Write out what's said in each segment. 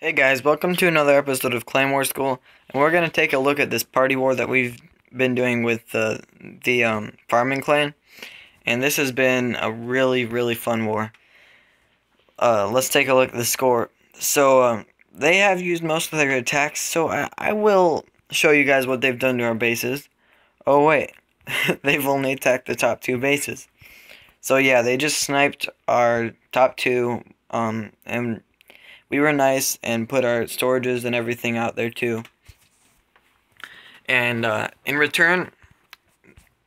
Hey guys, welcome to another episode of Clan War School, and we're gonna take a look at this party war that we've been doing with the farming clan, and this has been a really fun war. Let's take a look at the score. So they have used most of their attacks, so I will show you guys what they've done to our bases. Oh wait, they've only attacked the top two bases. So yeah, they just sniped our top two, and we were nice and put our storages and everything out there too. And in return,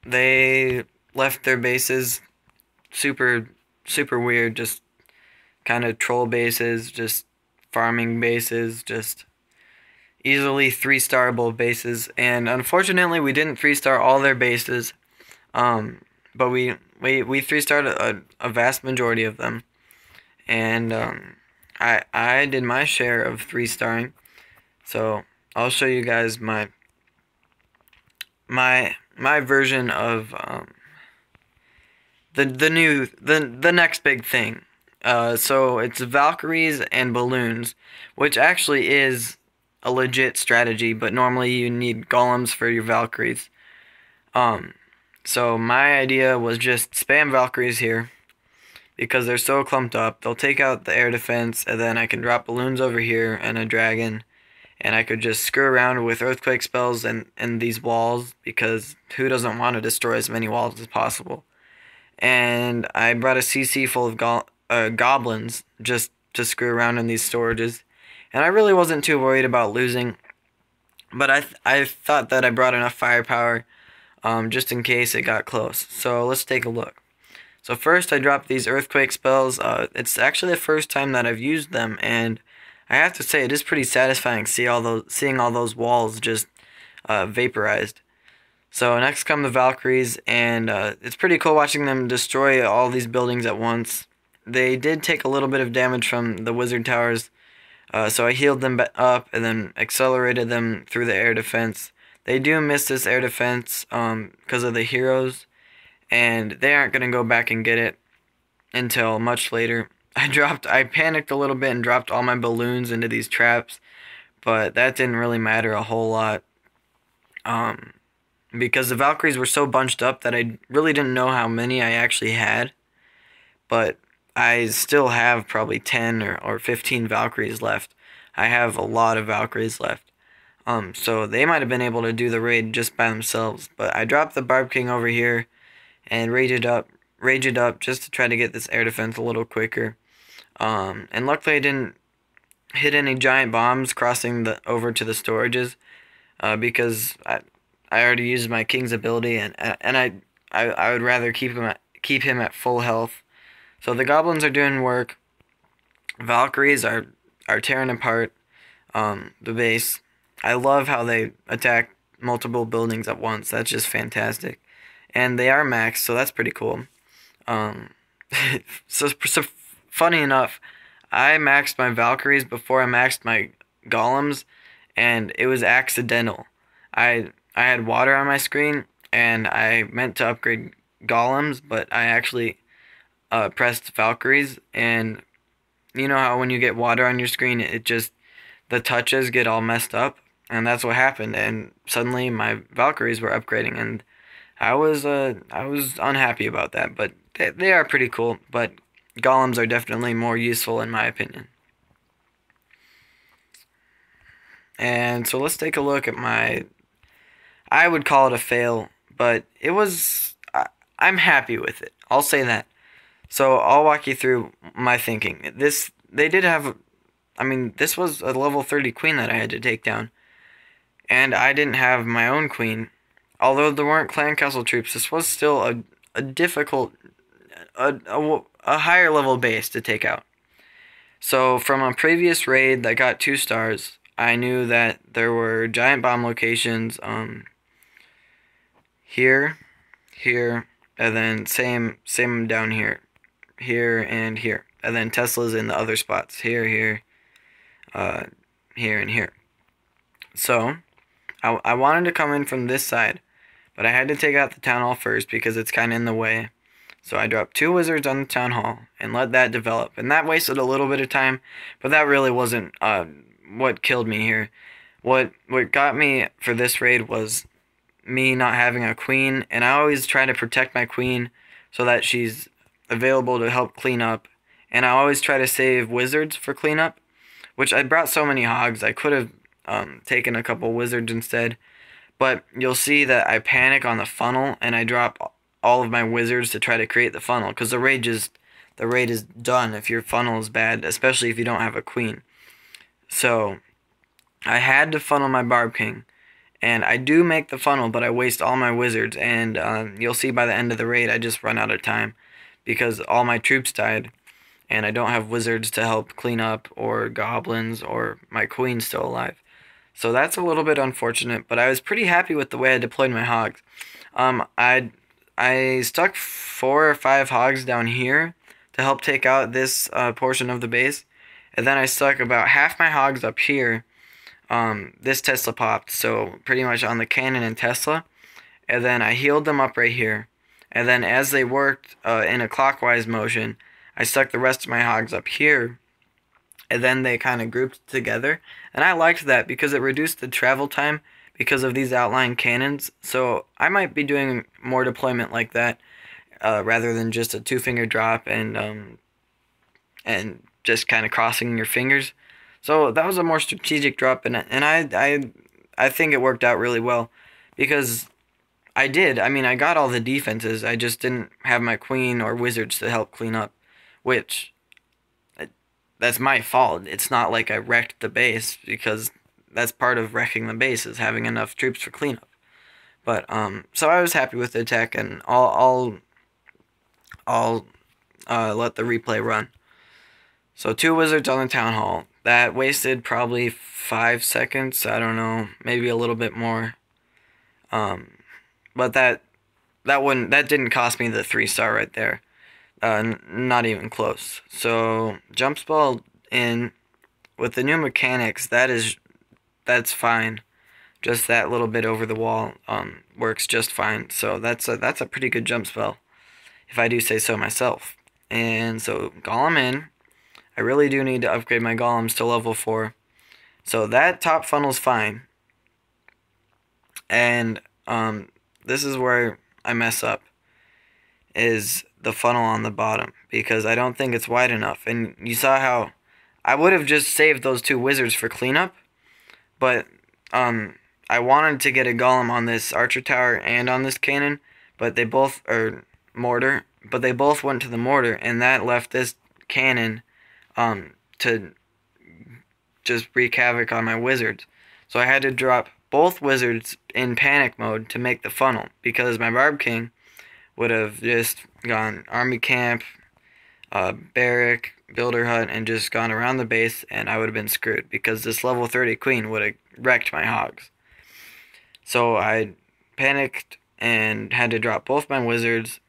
they left their bases super weird, just kind of troll bases, just farming bases, just easily 3-starable bases. And unfortunately, we didn't 3-star all their bases, but we 3-starred a vast majority of them. And I did my share of 3-starring, so I'll show you guys my version of the next big thing. So it's Valkyries and balloons, which actually is a legit strategy, but normally you need golems for your Valkyries. So my idea was just spam Valkyries here, because they're so clumped up. They'll take out the air defense, and then I can drop balloons over here and a dragon, and I could just screw around with earthquake spells and these walls, because who doesn't want to destroy as many walls as possible? And I brought a CC full of goblins just to screw around in these storages, and I really wasn't too worried about losing, but I thought that I brought enough firepower just in case it got close. So let's take a look. So first I dropped these earthquake spells. It's actually the first time that I've used them, and I have to say it is pretty satisfying seeing all those walls just vaporized. So next come the Valkyries, and it's pretty cool watching them destroy all these buildings at once. They did take a little bit of damage from the wizard towers, so I healed them up and then accelerated them through the air defense. They do miss this air defense because of the heroes, and they aren't going to go back and get it until much later. I panicked a little bit and dropped all my balloons into these traps, but that didn't really matter a whole lot, because the Valkyries were so bunched up that I really didn't know how many I actually had, but I still have probably 10 or 15 Valkyries left. I have a lot of Valkyries left. So they might have been able to do the raid just by themselves, but I dropped the Barb King over here and rage it up just to try to get this air defense a little quicker. And luckily I didn't hit any giant bombs crossing over to the storages, because I already used my King's ability, and I would rather keep him at full health. So the goblins are doing work. Valkyries are tearing apart the base. I love how they attack multiple buildings at once. That's just fantastic. And they are maxed, so that's pretty cool. So funny enough, I maxed my Valkyries before I maxed my golems, and it was accidental. I had water on my screen, and I meant to upgrade golems, but I actually pressed Valkyries, and you know how when you get water on your screen, the touches get all messed up, and that's what happened, and suddenly my Valkyries were upgrading, and I was unhappy about that, but they are pretty cool, but golems are definitely more useful in my opinion. And so let's take a look at I would call it a fail, but I'm happy with it. I'll say that. So I'll walk you through my thinking. This was a level 30 queen that I had to take down, and I didn't have my own queen. Although there weren't clan castle troops, this was still a difficult, a higher level base to take out. So from a previous raid that got 2 stars, I knew that there were giant bomb locations here, and then same down here, and here, and then Tesla's in the other spots here, here, and here. So I wanted to come in from this side, but I had to take out the town hall first because it's kind of in the way. So I dropped 2 wizards on the town hall and let that develop. And that wasted a little bit of time, but that really wasn't what killed me here. What got me for this raid was me not having a queen, and I always try to protect my queen so that she's available to help clean up. And I always try to save wizards for cleanup, which I brought so many hogs. I could have taken a couple wizards instead. But you'll see that I panic on the funnel and I drop all of my wizards to try to create the funnel, because the raid is done if your funnel is bad, especially if you don't have a queen. So I had to funnel my Barb King, and I do make the funnel, but I waste all my wizards, and you'll see by the end of the raid I just run out of time because all my troops died, and I don't have wizards to help clean up, or goblins, or my queen's still alive. So that's a little bit unfortunate, but I was pretty happy with the way I deployed my hogs. I stuck 4 or 5 hogs down here to help take out this portion of the base, and then I stuck about half my hogs up here. This Tesla popped, so pretty much on the cannon and Tesla, and then I healed them up right here, and then as they worked in a clockwise motion, I stuck the rest of my hogs up here, and then they kind of grouped together, and I liked that because it reduced the travel time because of these outlying cannons. So I might be doing more deployment like that rather than just a 2-finger drop and just kind of crossing your fingers. So that was a more strategic drop, and I think it worked out really well because I got all the defenses. I just didn't have my queen or wizards to help clean up, which that's my fault. It's not like I wrecked the base, because that's part of wrecking the base, is having enough troops for cleanup. But so I was happy with the attack, and I'll let the replay run. So 2 wizards on the town hall. That wasted probably 5 seconds. I don't know, maybe a little bit more. But that didn't cost me the 3-star right there. Not even close. So jump spell in with the new mechanics. That's fine. Just that little bit over the wall works just fine. So that's a pretty good jump spell, if I do say so myself. And so golem in. I really do need to upgrade my golems to level 4. So that top funnel's fine. And this is where I mess up, is the funnel on the bottom, because I don't think it's wide enough. And you saw how I would have just saved those 2 wizards for cleanup, but I wanted to get a golem on this archer tower and on this cannon, but they both are mortar, but they both went to the mortar, and that left this cannon to just wreak havoc on my wizards. So I had to drop both wizards in panic mode to make the funnel, because my Barb King would have just gone army camp, barrack, builder hut, and just gone around the base, and I would have been screwed, because this level 30 queen would have wrecked my hogs. So I panicked and had to drop both my wizards,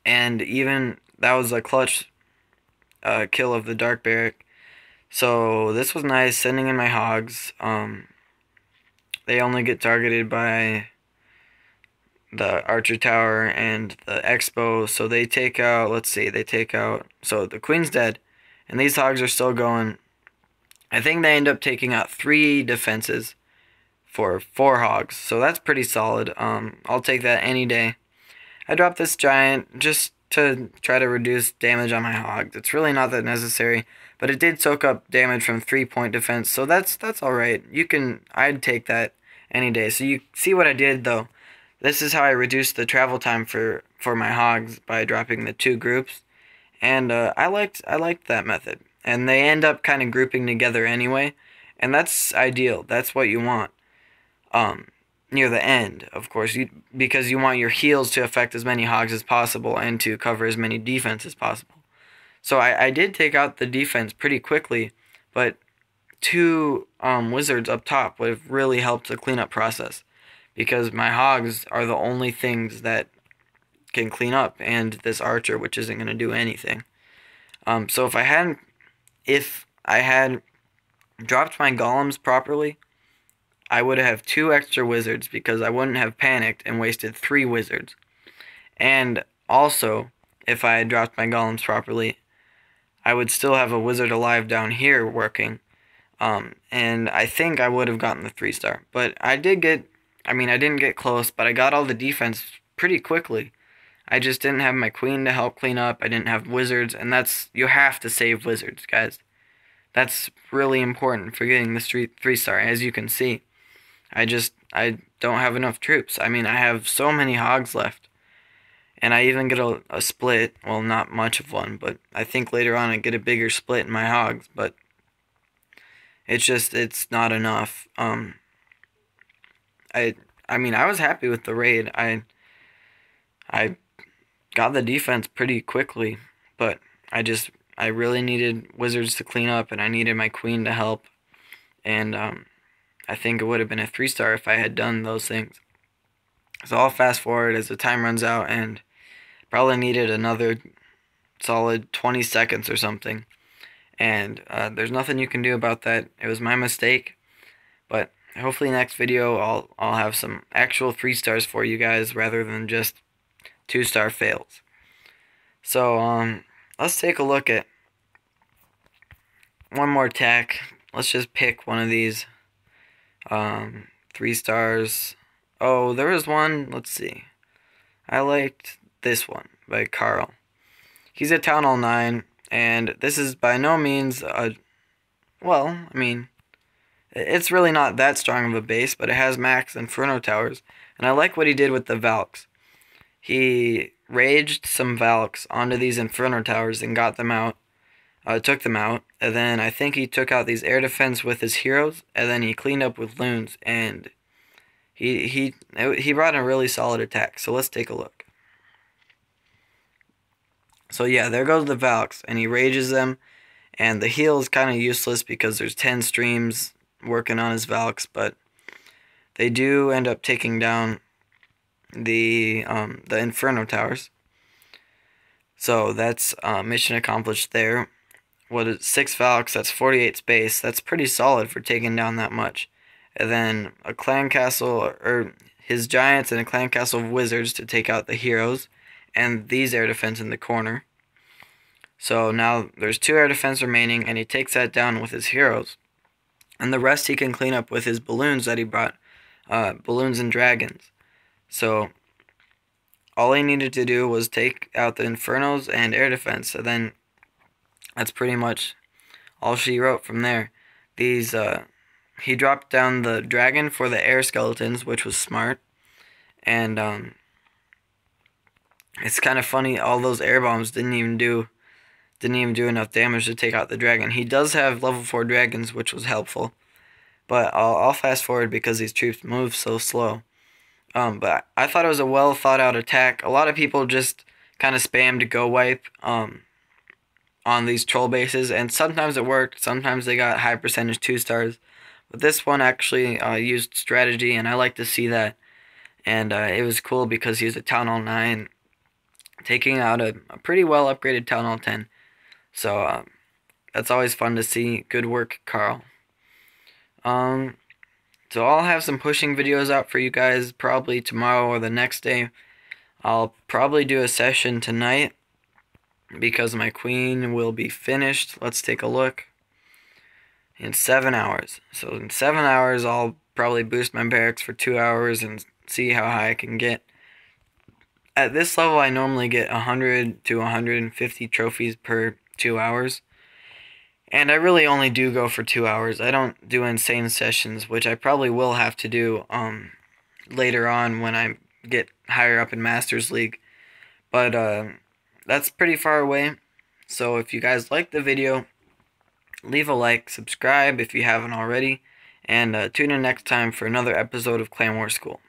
and even that was a clutch kill of the dark barrack. So this was nice, sending in my hogs. They only get targeted by the archer tower and the expo, so they take out, so the queen's dead, and these hogs are still going. I think they end up taking out 3 defenses for 4 hogs, so that's pretty solid. I'll take that any day. I dropped this giant just to try to reduce damage on my hogs. It's really not that necessary, but it did soak up damage from 3-point defense, so that's alright. I'd take that any day. So you see what I did though. This is how I reduced the travel time for my hogs, by dropping the 2 groups, and I liked that method. And they end up kind of grouping together anyway, and that's ideal. That's what you want near the end, of course, because you want your heals to affect as many hogs as possible and to cover as many defense as possible. So I did take out the defense pretty quickly, but 2 wizards up top would have really helped the cleanup process, because my hogs are the only things that can clean up, and this archer, which isn't going to do anything. So if I had dropped my golems properly, I would have 2 extra wizards, because I wouldn't have panicked and wasted 3 wizards. And also, if I had dropped my golems properly, I would still have a wizard alive down here working. And I think I would have gotten the 3-star. But I didn't get close, but I got all the defense pretty quickly. I just didn't have my queen to help clean up. I didn't have wizards, and you have to save wizards, guys. That's really important for getting the 3-star, as you can see. I don't have enough troops. I have so many hogs left. And I even get a split. Well, not much of one, but I think later on I get a bigger split in my hogs. But it's not enough. I was happy with the raid. I got the defense pretty quickly, but I really needed wizards to clean up, and I needed my queen to help. And I think it would have been a 3-star if I had done those things. So I'll fast forward as the time runs out, and probably needed another solid 20 seconds or something. And there's nothing you can do about that. It was my mistake. But hopefully next video I'll have some actual 3-stars for you guys rather than just 2-star fails. So let's take a look at one more tack. Let's just pick one of these 3-stars. Oh, there was one. Let's see. I liked this one by Carl. He's a Town Hall 9, and this is by no means it's really not that strong of a base, but it has max Inferno towers, and I like what he did with the Valks. He raged some Valks onto these Inferno towers and got them out, took them out, and then I think he took out these air defense with his heroes, and then he cleaned up with loons, and he brought a really solid attack. So let's take a look. So yeah, there goes the Valks, and he rages them, and the heal is kind of useless because there's 10 streams working on his Valks, but they do end up taking down the Inferno towers. So that's mission accomplished there. What is 6 Valks? That's 48 space. That's pretty solid for taking down that much. And then a clan castle, or his giants and a clan castle of wizards to take out the heroes, and these air defense in the corner. So now there's 2 air defense remaining, and he takes that down with his heroes. And the rest he can clean up with his balloons that he brought, balloons and dragons. So all he needed to do was take out the Infernos and air defense, and then that's pretty much all she wrote from there. He dropped down the dragon for the air skeletons, which was smart. And it's kind of funny, all those air bombs didn't even do enough damage to take out the dragon. He does have level 4 dragons, which was helpful. But I'll fast forward because these troops move so slow. But I thought it was a well thought out attack. A lot of people just kind of spammed go wipe on these troll bases, and sometimes it worked. Sometimes they got high percentage 2-stars. But this one actually used strategy, and I like to see that. And it was cool because he was a Town Hall 9, taking out a pretty well upgraded Town Hall 10. So that's always fun to see. Good work, Carl. So I'll have some pushing videos out for you guys probably tomorrow or the next day. I'll probably do a session tonight because my queen will be finished. Let's take a look. In 7 hours. So in 7 hours, I'll probably boost my barracks for 2 hours and see how high I can get. At this level, I normally get 100 to 150 trophies per 2 hours. And I really only do go for 2 hours. I don't do insane sessions, which I probably will have to do later on when I get higher up in Masters League. But that's pretty far away. So if you guys like the video, leave a like, subscribe if you haven't already, and tune in next time for another episode of Clan War School.